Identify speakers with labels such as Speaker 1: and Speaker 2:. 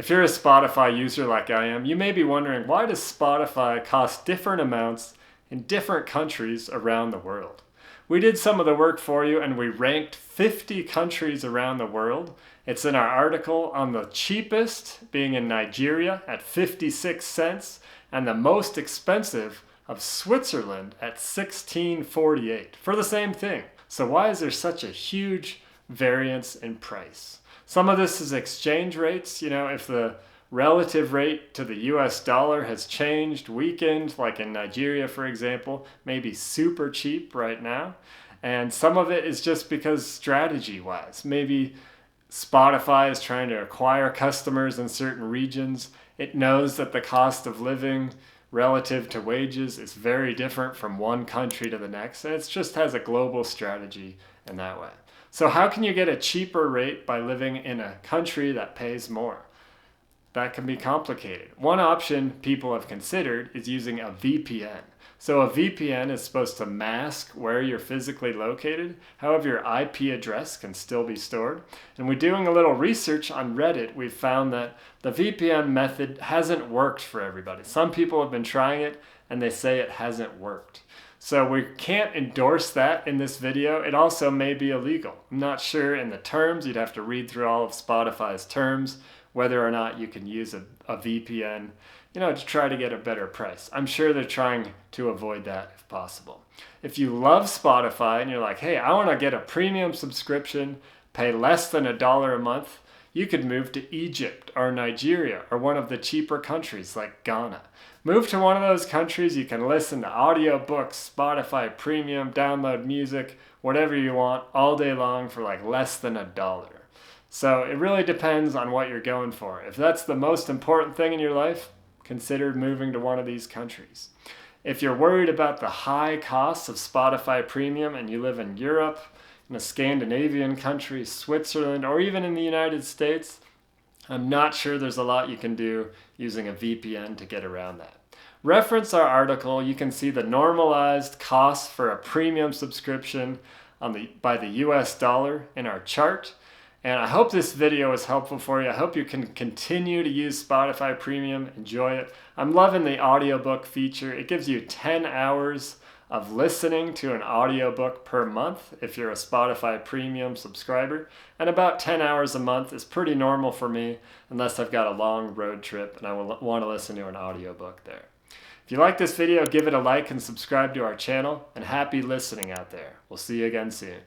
Speaker 1: If you're a Spotify user like I am, you may be wondering, why does Spotify cost different amounts in different countries around the world? We did some of the work for you and we ranked 50 countries around the world. It's in our article on the cheapest being in Nigeria at 56 cents and the most expensive of Switzerland at 16.48 for the same thing. So why is there such a huge variance in price? Some of this is exchange rates. If the relative rate to the US dollar has changed, weakened, like in Nigeria, for example, maybe super cheap right now. And some of it is just because strategy-wise, maybe Spotify is trying to acquire customers in certain regions. It knows that the cost of living relative to wages is very different from one country to the next, and it just has a global strategy in that way. So how can you get a cheaper rate by living in a country that pays more? That can be complicated. One option people have considered is using a VPN. So a VPN is supposed to mask where you're physically located. However, your IP address can still be stored. And we're doing a little research on Reddit. We've found that the VPN method hasn't worked for everybody. Some people have been trying it and they say it hasn't worked. So we can't endorse that in this video. It also may be illegal. I'm not sure in the terms. You'd have to read through all of Spotify's terms whether or not you can use a VPN, to try to get a better price. I'm sure they're trying to avoid that if possible. If you love Spotify and you're like, hey, I want to get a premium subscription, pay less than $1 a month, you could move to Egypt or Nigeria or one of the cheaper countries like Ghana. Move to one of those countries, you can listen to audiobooks, Spotify Premium, download music, whatever you want, all day long for like less than $1. So it really depends on what you're going for. If that's the most important thing in your life, consider moving to one of these countries. If you're worried about the high costs of Spotify Premium and you live in Europe, in a Scandinavian country, Switzerland, or even in the United States, I'm not sure there's a lot you can do using a VPN to get around that. Reference our article. You can see the normalized cost for a premium subscription by the US dollar in our chart. And I hope this video was helpful for you. I hope you can continue to use Spotify Premium, enjoy it. I'm loving the audiobook feature. It gives you 10 hours of listening to an audiobook per month if you're a Spotify Premium subscriber. And about 10 hours a month is pretty normal for me unless I've got a long road trip and I want to listen to an audiobook there. If you like this video, give it a like and subscribe to our channel, and happy listening out there. We'll see you again soon.